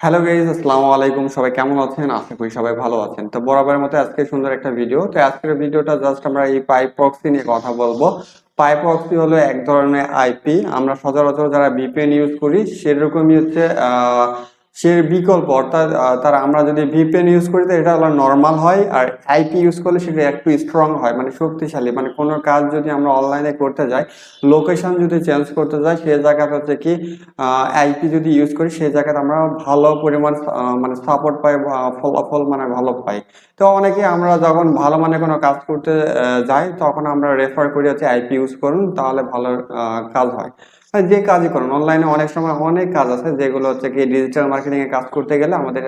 Hello guys, আসসালামু আলাইকুম। সবাই কেমন আছেন? আশা করি সবাই ভালো আছেন। তো বরাবরের মতো আজকে সুন্দর একটা ভিডিও। তো আজকের ভিডিওটা জাস্ট আমরা এই পাইপ প্রক্সি নিয়ে কথা বলবো। পাইপ প্রক্সি হলো এক ধরনের আইপি। আমরা সচরাচর যারা ভিপিএন ইউজ করি সেরকমই হচ্ছে সে বিকল্প, অর্থাৎ তারা আমরা যদি ভিপিএন ইউজ করি তো এটা হলো নর্মাল হয়, আর আইপি ইউজ করলে সেটা একটু স্ট্রং হয়, মানে শক্তিশালী। মানে কোনো কাজ যদি আমরা অনলাইনে করতে যাই, লোকেশন যদি চেঞ্জ করতে যাই, সে জায়গাতে হচ্ছে কি আইপি যদি ইউজ করি সেই জায়গাতে আমরা ভালো পরিমাণ মানে সাপোর্ট পাই বা ফলাফল মানে ভালো পাই। তো অনেকে আমরা যখন ভালো মানে কোনো কাজ করতে যাই তখন আমরা রেফার করি হচ্ছে আইপি ইউজ করুন, তাহলে ভালো কাজ হয়। আর যে কাজই করুন অনলাইনে অনেক সময় অনেক কাজ আছে যেগুলো হচ্ছে কি ডিজিটাল মার্কেটিং এ কাজ করতে গেলে আমাদের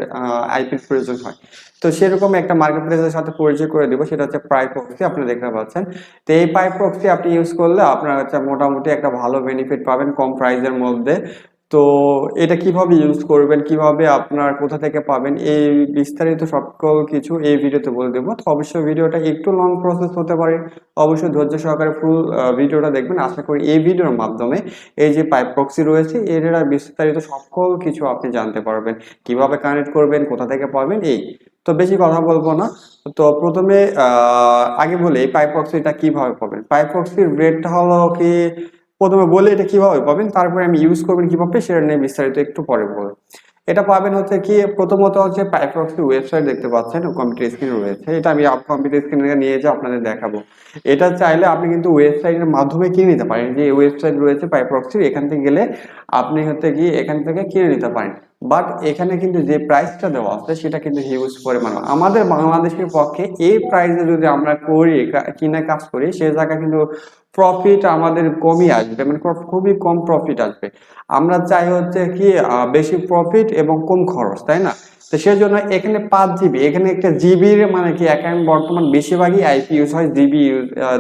আইপির প্রয়োজন হয়। তো সেরকম একটা মার্কেট প্লেসের সাথে পরিচয় করে দিব, সেটা হচ্ছে প্রাইপ প্রক্সি। আপনি দেখতে পাচ্ছেন। তো এই পাইপ প্রক্সি আপনি ইউজ করলে আপনার হচ্ছে মোটামুটি একটা ভালো বেনিফিট পাবেন কম প্রাইসের মধ্যে। তো এটা কিভাবে ইউজ করবেন, কিভাবে আপনার কোথা থেকে পাবেন, এই বিস্তারিত সকল কিছু এই ভিডিওতে বলে দেবো। তো অবশ্যই ভিডিওটা একটু লং প্রসেস হতে পারে, অবশ্যই ধৈর্য সহকারে ফুল ভিডিওটা দেখবেন। আশা করি এই ভিডিওর মাধ্যমে এই যে পাইপ প্রক্সি রয়েছে এর বিস্তারিত সকল কিছু আপনি জানতে পারবেন, কিভাবে কানেক্ট করবেন, কোথা থেকে পাবেন। এই তো বেশি কথা বলবো না। তো প্রথমে আগে বলি এই পাইপ প্রক্সিটা কিভাবে পাবেন। পাইপ প্রক্সির রেটটা হলো কি, প্রথমে বলে এটা কিভাবে পাবেন, তারপরে আমি ইউজ করবেন কিভাবে সেটা নিয়ে বিস্তারিত একটু পরে বলবো। এটা পাবেন হচ্ছে কি, প্রথমত হচ্ছে পাইপ প্রক্সির ওয়েবসাইট দেখতে পাচ্ছেন কম্পিউটার স্ক্রিনে রয়েছে। এটা আমি কম্পিউটার স্ক্রিনে নিয়ে যে আপনাদের দেখাবো। এটা চাইলে আপনি কিন্তু ওয়েবসাইটের মাধ্যমে কিনে নিতে পারেন। যে ওয়েবসাইট রয়েছে পাইপ প্রক্সির, এখান থেকে গেলে আপনি হচ্ছে কি এখান থেকে কিনে নিতে পারেন। বাট এখানে কিন্তু যে প্রাইসটা দেওয়া আছে সেটা কিন্তু হিউজ পরিমাণ। আমাদের বাংলাদেশের পক্ষে এই প্রাইসে যদি আমরা করি কিনে কাজ করি, সে জায়গায় কিন্তু প্রফিট আমাদের কমই আসবে, মানে খুবই কম প্রফিট আসবে। আমরা চাই হচ্ছে কি বেশি প্রফিট এবং কম খরচ, তাই না? তো সেই জন্য এখানে 5 জিবি, এখানে একটা জিবির মানে কি এখন বর্তমান বেশিরভাগই আইপি ইউজ হয়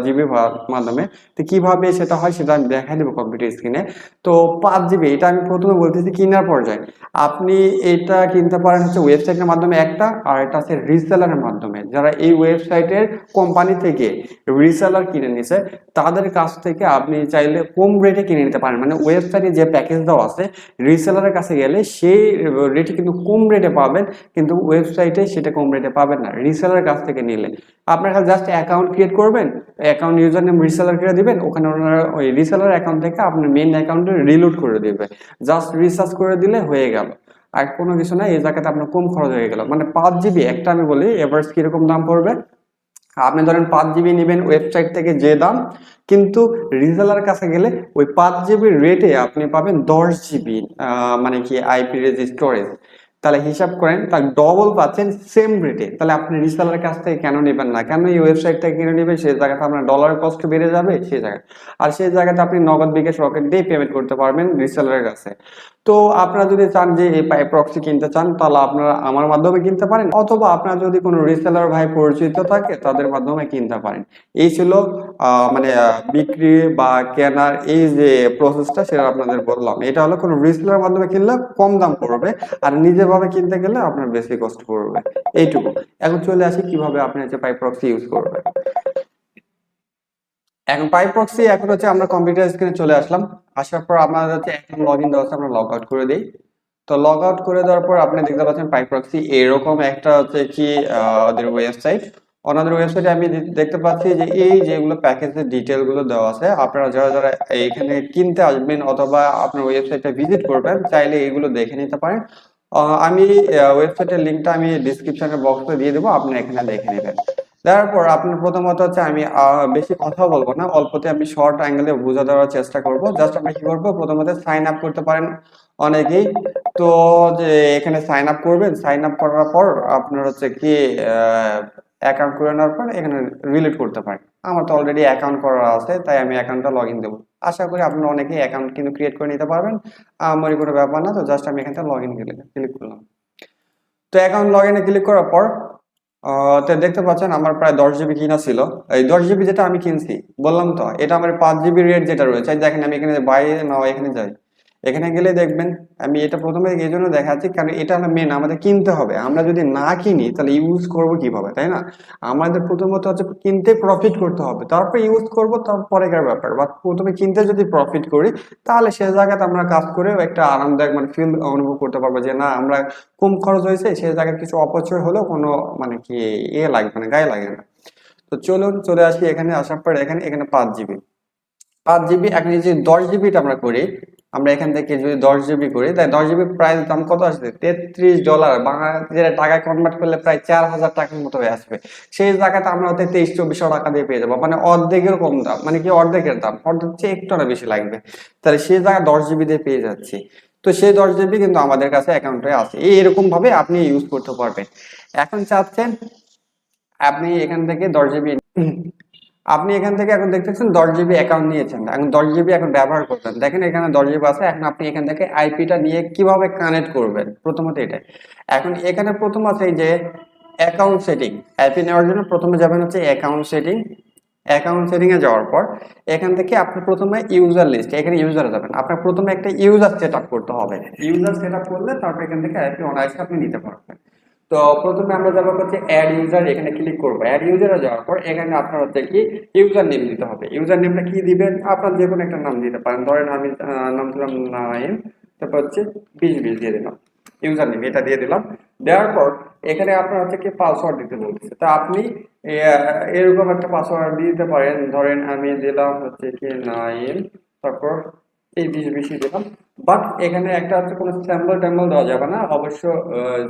জিবি মাধ্যমে। তো কিভাবে সেটা হয় সেটা আমি দেখাই দেবো কম্পিউটার স্ক্রিনে। তো 5 জিবি এটা আমি প্রথমে বলতেছি কেনার পর্যায়ে। আপনি এটা কিনতে পারেন হচ্ছে ওয়েবসাইটের মাধ্যমে একটা, আর এটা আছে রিসেলারের মাধ্যমে। যারা এই ওয়েবসাইটের কোম্পানি থেকে রিসেলার কিনে নিছে তাদের কাছ থেকে আপনি চাইলে কম রেটে কিনে নিতে পারেন। মানে ওয়েবসাইটে যে প্যাকেজ দেওয়া আছে রিসেলারের কাছে গেলে সেই রেটে কিন্তু কম রেটে পাবেন, কিন্তু ওয়েবসাইটে সেটা কম রেটে পাবেন না রিসেলারের কাছ থেকে নিলে। আপনার কাছে জাস্ট অ্যাকাউন্ট ক্রিয়েট করবেন, অ্যাকাউন্ট ইউজার নেম রিসেলার করে দিবেন, ওখানে ওনারা ওই রিসেলার অ্যাকাউন্ট থেকে আপনার মেইন অ্যাকাউন্টে রিলোড করে দিবে। জাস্ট রিসার্চ করে দিলে হয়ে গেল। আর কোনো কিছু না, এই জায়গাতে আপনার কম খরচ হয়ে গেল। মানে 5 জিবি একটা আমি বলি এভারেজ কিরকম দাম পড়বে। আপনি ধরেন 5 জিবি নেবেন ওয়েবসাইট থেকে যে দাম, কিন্তু রিসেলার কাছে গেলে ওই 5 জিবির রেটে আপনি পাবেন 10 জিবি মানে কি আইপি স্টোরেজ। তাহলে হিসাব করেন তার ডবল পাচ্ছেন সেম রেটে। তাহলে আপনি রিসেলার কাছ থেকে কেন নেবেন না, কেন এই ওয়েবসাইট থেকে কিনে নেবেন? সেই জায়গাতে আপনার ডলার কস্ট বেড়ে যাবে সেই জায়গায়। আর সেই জায়গাতে আপনি নগদ বিকাশ রকেট দিয়ে পেমেন্ট করতে পারবেন রিসেলারের কাছে। তো আপনারা যদি চান যে এই প্রক্সি কিনতে চান তাহলে আপনারা আমার মাধ্যমে কিনতে পারেন, অথবা আপনার যদি কোনো রিসেলার ভাই পরিচিত থাকে তাদের মাধ্যমে কিনতে পারেন। এই ছিল মানে বিক্রি বা কেনার এই যে প্রসেসটা সেটা আপনাদের বললাম। এটা হলো কোনো রিসেলার মাধ্যমে কিনলে কম দাম পড়বে, আর নিজের ভাবে কিনতে গেলে আপনার বেশি কষ্ট পড়বে। এইটুকু। এখন চলে আসি কিভাবে আপনি হচ্ছে পাইপ প্রক্সি ইউজ করবেন। এখন পাইপ প্রক্সি এখন হচ্ছে আমরা কম্পিউটার স্ক্রিনে চলে আসলাম। আসার পর আমাদের হচ্ছে এখন লগ ইন দেওয়া আছে, আমরা লগ আউট করে দিই। তো লগ আউট করে দেওয়ার পর আপনি দেখতে পাচ্ছেন পাইপ প্রক্সি এরকম একটা হচ্ছে কি ওদের ওয়েবসাইট। ওনাদের ওয়েবসাইটে আমি দেখতে পাচ্ছি যে এই যেগুলো প্যাকেজের ডিটেল গুলো দেওয়া আছে, আপনারা যারা যারা এইখানে কিনতে আসবেন অথবা আপনার ওয়েবসাইটে ভিজিট করবেন চাইলে এগুলো দেখে নিতে পারেন। আমি ওয়েবসাইটের লিঙ্কটা আমি ডিসক্রিপশনের বক্সে দিয়ে দেবো, আপনি এখানে দেখে নেবেন। তারপর আপনার প্রথমত হচ্ছে আমি বেশি কথা বলবো না, অল্পতে আমি শর্ট অ্যাঙ্গেলে বুঝা দেওয়ার চেষ্টা করব। জাস্ট আপনি কি করবো, প্রথমত সাইন আপ করতে পারেন অনেকেই। তো যে এখানে সাইন আপ করবেন, সাইন আপ করার পর আপনার হচ্ছে কি অ্যাকাউন্ট করে নেওয়ার পর এখানে রিলেট করতে পারেন। আমার তো অলরেডি অ্যাকাউন্ট করা আছে তাই আমি অ্যাকাউন্টটা লগ ইন দেবো। আশা করি আপনারা অনেকেই অ্যাকাউন্ট কিন্তু ক্রিয়েট করে নিতে পারবেন, আমার কোনো ব্যাপার না। তো জাস্ট আমি এখান থেকে লগ ইন ক্লিক করলাম। তো অ্যাকাউন্ট লগ ইনে ক্লিক করার পর তো দেখতে পাচ্ছেন আমার প্রায় 10 জিবি কিনা ছিল। এই 10 জিবি যেটা আমি কিনছি বললাম তো এটা আমার 5 জিবি রেট যেটা রয়েছে, দেখেন আমি এখানে বাই নাও এখানে যাই, এখানে গেলে দেখবেন আমি এটা প্রথমে এই জন্য দেখাচ্ছি কারণ এটা হলো মেন, আমাদের কিনতে হবে। আমরা যদি না কিনি তাহলে ইউজ করব কিভাবে, তাই না? আমাদের প্রথমত হচ্ছে কিনতে প্রফিট করতে হবে, তারপর ইউজ করব, তারপরেকার ব্যাপার। বা প্রথমে কিনতে যদি প্রফিট করি তাহলে সে জায়গাতে আমরা কাজ করে একটা আরামদায়ক মানে ফিল অনুভব করতে পারবো যে না আমরা কম খরচ হয়েছে, সে জায়গায় কিছু অপচয় হলেও কোনো মানে কি লাগবে না, গায়ে লাগে না। তো চলুন চলে আসি এখানে, আসার পর এখানে এখানে 5 জিবি, 5 জিবি। এখন এই যে 10 জিবিটা আমরা করি, আমরা এখান থেকে যদি 10 জিবি করি তাই 10 জিবি প্রাইস দাম কত আসবে? $33, বাংলাদেশের টাকায় কনভার্ট করলে প্রায় 4,000 টাকার মতো হয়ে আসবে। সেই জায়গাতে আমরা হয়তো 2300-2400 টাকা দিয়ে পেয়ে যাবো, মানে অর্ধেকের কম দাম, মানে কি অর্ধেকের দাম, অর্ধেক চেয়ে একটু না বেশি লাগবে। তাহলে সেই জায়গায় 10 জিবি দিয়ে পেয়ে যাচ্ছি। তো সেই 10 জিবি কিন্তু আমাদের কাছে অ্যাকাউন্টে আছে, এইরকম ভাবে আপনি ইউজ করতে পারবেন। এখন চাচ্ছেন আপনি এখান থেকে 10 জিবি, আপনি এখান থেকে এখন দেখতেছেন 10 জিবি অ্যাকাউন্ট নিয়েছেন, এখন 10 জিবি এখন ব্যবহার করবেন। দেখেন এখানে 10 জিবি আছে। এখন আপনি এখান থেকে আইপিটা নিয়ে কিভাবে কানেক্ট করবেন, প্রথমত এটাই। এখন এখানে প্রথম আছে এই যে অ্যাকাউন্ট সেটিং। আইপি নেওয়ার জন্য প্রথমে যাবেন হচ্ছে অ্যাকাউন্ট সেটিং। অ্যাকাউন্ট সেটিং এ যাওয়ার পর এখান থেকে আপনি প্রথমে ইউজার লিস্ট, এখানে ইউজারে যাবেন। আপনার প্রথমে একটা ইউজার সেট আপ করতে হবে। ইউজার সেট আপ করলে তারপর এখান থেকে আইপি অনায়াসে আপনি নিতে পারবেন। তো প্রথমে আমরা যাবো হচ্ছে অ্যাড ইউজার, এখানে ক্লিক করবো। অ্যাড ইউজারে যাওয়ার পর এখানে আপনার হচ্ছে কি ইউজার নেম দিতে হবে। ইউজার নেমটা কি দিবেন? আপনার যে কোনো একটা নাম দিতে পারেন, ধরেন আমি নাম দিলাম নাইম, তারপর হচ্ছে 2020 দিয়ে দিলাম। ইউজার নেম এটা দিয়ে দিলাম। দেওয়ার পর এখানে আপনার হচ্ছে কি পাসওয়ার্ড দিতে বলতেছে। তা আপনি এরকম একটা পাসওয়ার্ড দিতে পারেন, ধরেন আমি দিলাম হচ্ছে কি নাইম, তারপর এই 2020 দিলাম। বাট এখানে একটা হচ্ছে কোনো সিম্বল টেম্বল দেওয়া যাবে না অবশ্য।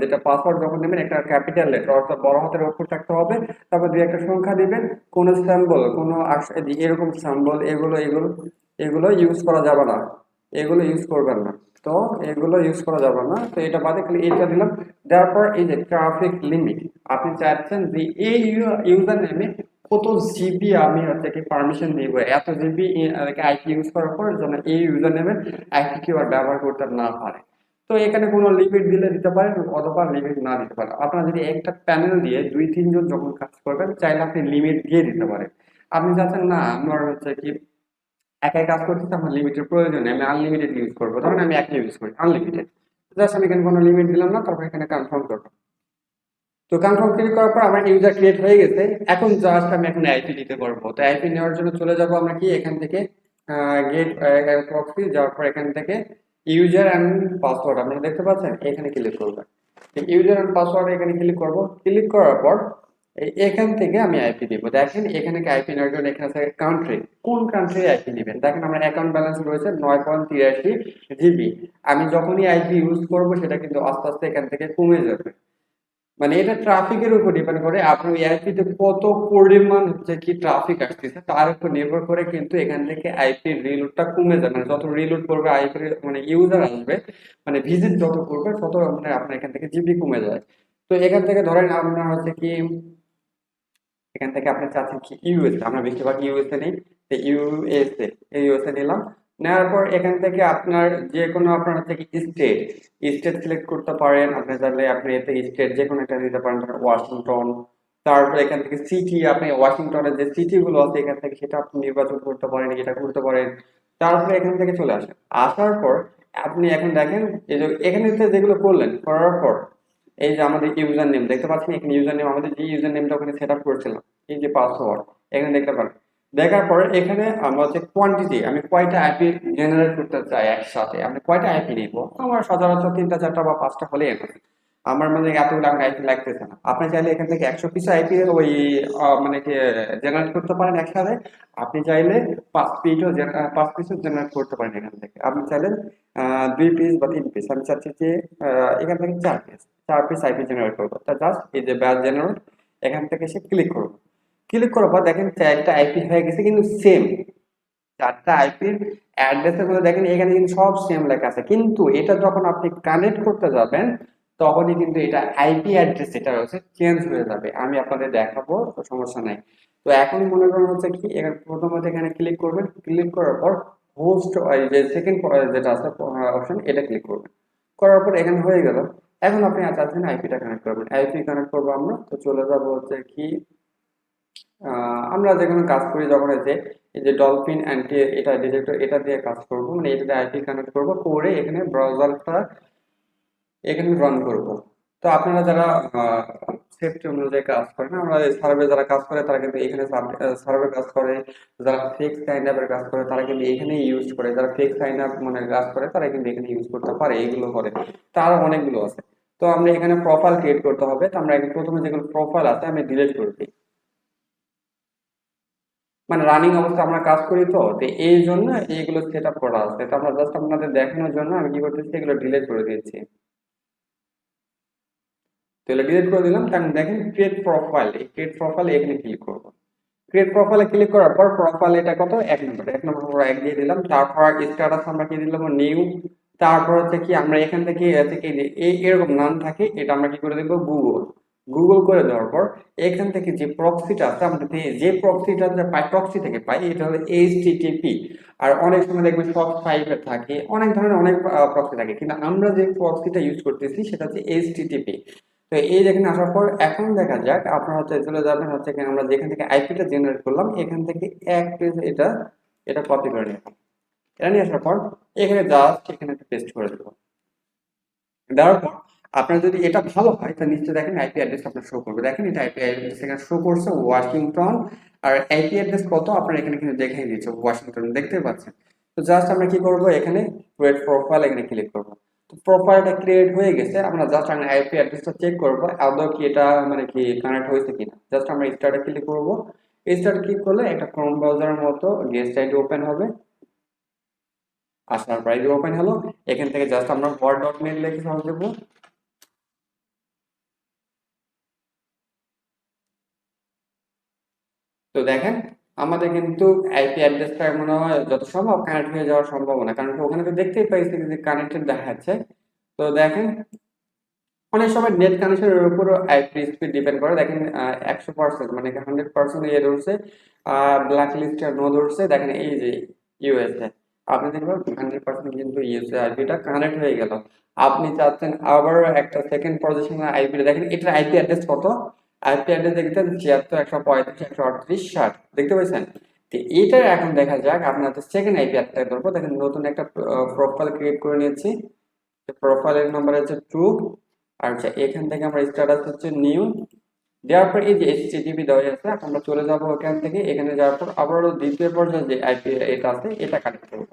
যেটা পাসওয়ার্ড যখন দেবেন একটা ক্যাপিটাল লেটার অর্থাৎ বড় হাতের অক্ষর থাকতে হবে, তারপর দুই একটা সংখ্যা দিবেন। কোনো সিম্বল কোনো এরকম সিম্বল এগুলো এগুলো এগুলো ইউজ করা যাবে না, এগুলো ইউজ করবেন না। তো এগুলো ইউজ করা যাবে না, তো এটা বাদে খালি এইটা দিলাম। দেওয়ার পর এই যে ট্রাফিক লিমিট, আপনি চাচ্ছেন যে এই ইউজার নেমে কত জিবি আমি হচ্ছে কি পারমিশন দিব, এত জিবি আইপি ইউজ করার পর যেন এই ইউজার নেমের আইপি কেউ আর ব্যবহার করতে না পারে। তো এখানে কোনো লিমিট দিলে দিতে পারেন অথবা লিমিট না দিতে পারেন। আপনার যদি একটা প্যানেল দিয়ে 2-3 জন যখন কাজ করবেন চাইলে আপনি লিমিট দিয়ে দিতে পারেন। আপনি চাচ্ছেন না আমার হচ্ছে কি একাই কাজ করতেছি, আমার লিমিটের প্রয়োজন নেই, আমি আনলিমিটেড ইউজ করবো, ধরেন আমি একটা ইউজ করি আনলিমিটেড, জাস্ট আমি এখানে কোনো লিমিট দিলাম না, তারপর এখানে কনফার্ম করবো। তো কনফার্ম ক্লিক করার পর আমার ইউজার ক্রিয়েট হয়ে গেছে। এখন জাস্ট আমি এখন আইপি দিতে পারবো। তো আইপি নেওয়ার জন্য চলে যাব আমরা কি এখান থেকে গেট প্রক্সি, যাওয়ার পর এখান থেকে ইউজার অ্যান্ড পাসওয়ার্ড আপনারা দেখতে পাচ্ছেন, এখানে ক্লিক করবেন। ইউজার অ্যান্ড পাসওয়ার্ড এখানে ক্লিক করব। ক্লিক করার পর এখান থেকে আমি আইপি দিব। দেখেন এখানে আইপি নেওয়ার জন্য এখানে আছে কান্ট্রি, কোন কান্ট্রি আইপি দিবেন। দেখেন আমার অ্যাকাউন্ট ব্যালেন্স রয়েছে 9.83 জিবি। আমি যখনই আইপি ইউজ করব সেটা কিন্তু আস্তে আস্তে এখান থেকে কমে যাবে। মানে এটা ট্রাফিকের উপর ডিপেন্ড করে, আপনার এআইপিতে কত পরিমাণ হচ্ছে কি ট্রাফিক আসতেছে তার উপর নির্ভর করে কিন্তু এখান থেকে আইপি রিলোডটা কমে যাবে। মানে যত রিলোড করবে আইপি মানে ইউজার আসবে, মানে ভিজিট যত করবে তত মানে আপনার এখান থেকে জিবি কমে যায়। তো এখান থেকে ধরেন আপনার হচ্ছে কি এখান থেকে আপনি চাচ্ছেন কি ইউএসএ, আমরা বেশিরভাগ ইউএসএ নেই, তো ইউএসএ ইউএসএ নিলাম। নেওয়ার পর এখান থেকে আপনার যে কোনো আপনার হচ্ছে কি স্টেট, স্টেট সিলেক্ট করতে পারেন। আপনি চাইলে আপনি এতে স্টেট যে কোনো একটা দিতে পারেন, ধরেন ওয়াশিংটন। তারপর এখান থেকে সিটি, আপনি ওয়াশিংটনের যে সিটি গুলো আছে এখান থেকে সেটা আপনি নির্বাচন করতে পারেন, এটা করতে পারেন। তারপরে এখান থেকে চলে আসেন। আসার পর আপনি এখন দেখেন এই যে এখানে যেগুলো করলেন করার পর এই যে আমাদের ইউজার নেম দেখতে পাচ্ছেন, এখানে ইউজার নেম আমাদের যে ইউজার নেমটা ওখানে সেট আপ করেছিলাম, এই যে পাসওয়ার্ড এখানে দেখতে পারেন। দেখার পরে এখানে আমরা হচ্ছে কোয়ান্টিটি, আমি কয়টা আইপি জেনারেট করতে চাই একসাথে, আমি কয়টা আইপি নিব, আমার সচরাচর 3টা 4টা বা 5টা হলেই এনাফ। আমার মানে এতগুলো আমার আইপি লাগতেছে না। আপনি চাইলে এখান থেকে 100 পিস আইপি ওই মানে কি জেনারেট করতে পারেন একসাথে। আপনি চাইলে 5 পিসও জেনারেট করতে পারেন এখান থেকে। আপনি চাইলেন 2 পিস বা 3 পিস, আমি চাচ্ছি যে এখান থেকে 4 পিস, 4 পিস আইপি জেনারেট করবো। তা জাস্ট এই যে ব্যাচ জেনারেট এখান থেকে এসে ক্লিক করবো। ক্লিক করার পর দেখেন 4টা আইপি হয়ে গেছে কিন্তু সেম। 4টা আইপির অ্যাড্রেসের মধ্যে দেখেন এখানে কিন্তু সব সেম লেখা আছে, কিন্তু এটা যখন আপনি কানেক্ট করতে যাবেন তখনই কিন্তু এটা আইপি অ্যাড্রেস যেটা রয়েছে চেঞ্জ হয়ে যাবে। আমি আপনাদের দেখাবো, তো সমস্যা নাই। তো এখন মনে করেন হচ্ছে কি এখানে প্রথমত এখানে ক্লিক করবেন। ক্লিক করার পর হোস্ট যে সেকেন্ড যেটা আছে অপশন, এটা ক্লিক করবেন। করার পর এখানে হয়ে গেল। এখন আপনি চাচ্ছেন আইপিটা কানেক্ট করবেন। আইপি কানেক্ট করবো আমরা, তো চলে যাবো হচ্ছে কি আমরা যে কোনো কাজ করি যখন এই যে ডলফিন অ্যান্টি এটা ডিটেক্টর এটা দিয়ে কাজ করব, মানে এটাতে আইপি কানেক্ট করব, করে এখানে ব্রাউজারটা এখানে রান করব। তো আপনারা যারা সেফটি অনুযায়ী কাজ করেন, আমরা সার্ভে যারা কাজ করে তারা কিন্তু এখানে সার্ভে কাজ করে, যারা ফেক সাইন আপের কাজ করে তারা কিন্তু এখানে ইউজ করে, যারা ফেক সাইন আপ মানে কাজ করে তারা কিন্তু এখানে ইউজ করতে পারে, এইগুলো করে। তার অনেকগুলো আছে। তো আমরা এখানে প্রোফাইল ক্রিয়েট করতে হবে। তো আমরা প্রথমে যেগুলো প্রোফাইল আছে আমি ডিলিট করে দিই, মানে রানিং অবস্থা আমরা কাজ করি, তো এই জন্য এইগুলো সেট আপ করা আছে। তো আমরা জাস্ট আপনাদের দেখানোর জন্য আমি কি করতেছি, এগুলো ডিলিট করে দিয়েছি। তো এগুলো ডিলিট করে দিলাম। কারণ দেখেন ক্রিয়েট প্রোফাইল, এই ক্রিয়েট প্রোফাইল এখানে ক্লিক করবো। ক্রিয়েট প্রোফাইলে ক্লিক করার পর প্রোফাইল এটা কত, 1 নম্বর, 1 নম্বর পুরো 1 দিয়ে দিলাম। তারপর স্ট্যাটাস আমরা কি দিলাম, নিউ। তারপর হচ্ছে কি আমরা এখান থেকে এরকম নাম থাকে, এটা আমরা কি করে দেবো, গুগল। গুগল করে দেওয়ার পর এখান থেকে যে প্রক্সিটা আছে, আমরা যে প্রক্সিটা পাই, প্রক্সি থেকে পাই, এটা হলো এইচটিটিপি। আর অনেক সময় দেখবেন সব ফাইভে থাকে, অনেক ধরনের অনেক প্রক্সি থাকে, কিন্তু আমরা যে প্রক্সিটা ইউজ করতেছি সেটা হচ্ছে এইচটিটিপি। তো এই যেখানে আসার পর এখন দেখা যাক, আপনারা হচ্ছে চলে যাবেন হচ্ছে এখানে আমরা যেখান থেকে আইপিটা জেনারেট করলাম এখান থেকে এক পেজ এটা এটা কপি করে নিলাম। এটা নিয়ে আসার পর এখানে জাস্ট এখানে একটা পেস্ট করে দেবো। দেওয়ার পর আপনার যদি এটা ভালো হয় তাহলে নিশ্চয়ই দেখেন আইপি অ্যাড্রেস আপনার শো করবে। দেখেন এটা আইপি অ্যাড্রেস এখানে শো করছে ওয়াশিংটন, আর আইপি অ্যাড্রেস কত আপনার এখানে কিন্তু দেখাই দিচ্ছে ওয়াশিংটন, দেখতে পাচ্ছেন। তো জাস্ট আমরা কি করব, এখানে ক্রিয়েট প্রোফাইল এখানে ক্লিক করব। তো প্রোফাইলটা ক্রিয়েট হয়ে গেছে। আমরা জাস্ট আমরা আইপি অ্যাড্রেসটা চেক করব আদৌ কি এটা মানে কি কানেক্ট হয়েছে কিনা। জাস্ট আমরা স্টার্টে ক্লিক করব। স্টার্ট ক্লিক করলে একটা ক্রোম ব্রাউজারের মতো গেস্ট আইডি ওপেন হবে। আসার পর ওপেন হলো। এখান থেকে জাস্ট আমরা word.net লিখে সার্চ দেবো। তো দেখেন আমাদের কিন্তু আইপি অ্যাড্রেসটা মনে হয় যত সম্ভব কানেক্ট হয়ে যাওয়ার সম্ভাবনা, কারণ ওখানে তো দেখতেই পাইছি যে কানেক্টেড দেখাচ্ছে। তো দেখেন অনেক সময় নেট কানেকশনের উপরও আইপি স্পিড ডিপেন্ড করে। দেখেন 100% মানে 100% ইয়ে ধরছে, ব্ল্যাক লিস্টে নো ধরছে। দেখেন এই যে ইউএসএ, আপনি দেখবেন 100% কিন্তু ইউএসএ আইপিটা কানেক্ট হয়ে গেল। আপনি চাচ্ছেন আবার একটা সেকেন্ড পজিশনে আইপিটা, দেখেন এটার আইপি অ্যাড্রেস কত, আইপি অ্যাড্রেস দেখতেন 76 135 138 60, দেখতে পাচ্ছেন। তো এইটা এখন দেখা যাক আপনার সেকেন্ড আইপি অ্যাড্রেস ধরবো। দেখেন নতুন একটা প্রোফাইল ক্রিয়েট করে নিয়েছি। প্রোফাইলের নাম্বার হচ্ছে 2। আর এখান থেকে আমরা স্ট্যাটাস হচ্ছে নিউ। দেওয়ার পর এই যে এইচটিটিপি দেওয়া আছে, আমরা চলে যাব ওখান থেকে। এখানে যাওয়ার পর আবারও দ্বিতীয় পর্যায়ে যে আইপি এটা আছে এটা কানেক্ট করব।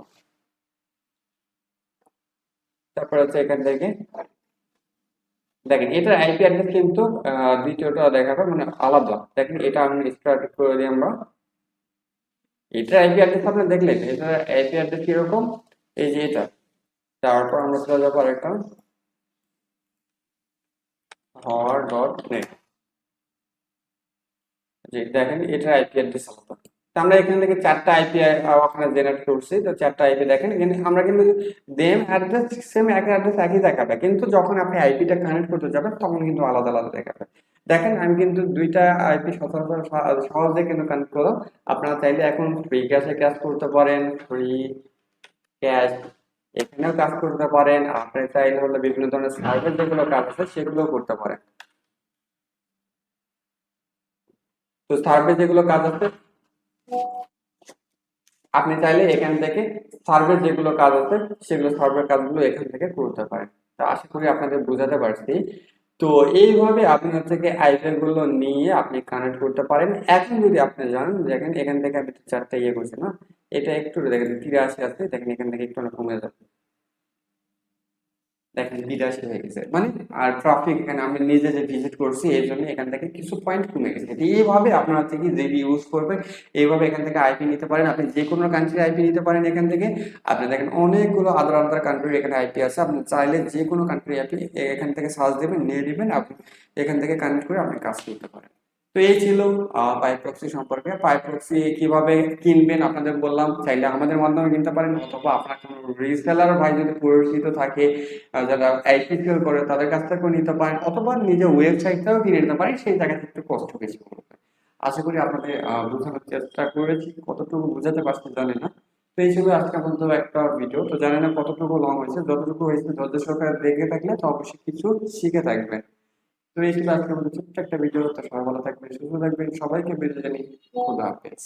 তারপর হচ্ছে এখান থেকে দেখেন এটার আইপি অ্যাড্রেস কিন্তু দ্বিতীয়টা দেখাবে মানে আলাদা। দেখেন এটা আমি স্টার্ট করে দিই আমরা। এটার আইপি অ্যাড্রেস আপনি দেখলেন, এটার আইপি অ্যাড্রেস কিরকম, এই যে এটা। তারপর আমরা চলে যাবো আরেকটা hot.net। যে দেখেন এটার আইপি অ্যাড্রেস আলাদা। তো আমরা এখান থেকে 4টা আইপি ওখানে জেনারেট করছি। তো 4টা আইপি দেখেন কিন্তু আমরা কিন্তু দেম অ্যাড্রেস সেম এক অ্যাড্রেস একই দেখাবে, কিন্তু যখন আপনি আইপিটা কানেক্ট করতে যাবেন তখন কিন্তু আলাদা আলাদা দেখাবে। দেখেন আমি কিন্তু 2টা আইপি সচরাচর সহজে কিন্তু কানেক্ট করলাম। আপনারা চাইলে এখন ফ্রি ক্যাশে কাজ করতে পারেন, ফ্রি ক্যাশ এখানেও কাজ করতে পারেন। আপনি চাইলে হলে বিভিন্ন ধরনের সার্ভিস যেগুলো কাজ আছে সেগুলোও করতে পারেন। তো সার্ভিস যেগুলো কাজ আছে আপনি চাইলে এখান থেকে সার্ভে যেগুলো কাজ আছে সেগুলো সার্ভে কাজগুলো এখান থেকে করতে পারেন। তো আশা করি আপনাদের বোঝাতে পারছি। তো এইভাবে আপনি হচ্ছে কি আইপি গুলো নিয়ে আপনি কানেক্ট করতে পারেন। এখন যদি আপনি জানেন দেখেন এখান থেকে আমি 4টা ইয়ে করছি না, এটা একটু দেখেন 83 আছে, দেখেন এখান থেকে একটু কমে যাবে। দেখেন 82 হয়ে গেছে মানে। আর ট্রাফিক এখানে আমি নিজে যে ভিজিট করছি এই জন্য এখান থেকে কিছু পয়েন্ট কমে গেছে। এইভাবে আপনার হচ্ছে কি যেটি ইউজ করবেন এইভাবে এখান থেকে আইপি নিতে পারেন। আপনি যে কোনো কান্ট্রির আইপি নিতে পারেন এখান থেকে। আপনি দেখেন অনেকগুলো আদার আদার কান্ট্রির এখানে আইপি আছে। আপনি চাইলে যে কোনো কান্ট্রি আইপি এখান থেকে সার্চ দেবেন, নিয়ে নেবেন, আপনি এখান থেকে কানেক্ট করে আপনি কাজ করতে পারেন। তো এই ছিল পাইপ প্রক্সি সম্পর্কে। পাইপ প্রক্সি কিভাবে কিনবেন আপনাদের বললাম। চাইলে আমাদের মাধ্যমে কিনতে পারেন, অথবা আপনার কোনো রিসেলার ভাই যদি পরিচিত থাকে যারা আইপি সেল করে তাদের কাছ থেকেও নিতে পারেন, অথবা নিজের ওয়েবসাইট থেকেও কিনে নিতে পারেন। সেই জায়গা থেকে একটু কষ্ট বেশি পড়বে। আশা করি আপনাদের বোঝানোর চেষ্টা করেছি, কতটুকু বোঝাতে পারছি জানি না। তো এই ছিল আজকে পর্যন্ত একটা ভিডিও। তো জানি না কতটুকু লং হয়েছে, যতটুকু হয়েছে ধৈর্য সহকারে দেখে থাকলে তো অবশ্যই কিছু শিখে থাকবেন। তো এই ছিল আজকের মতো ছোট্ট একটা ভিডিও। তো সবাই ভালো থাকবেন, সুস্থ থাকবেন, সবাইকে বিদায় জানিয়ে খোদা হাফেজ।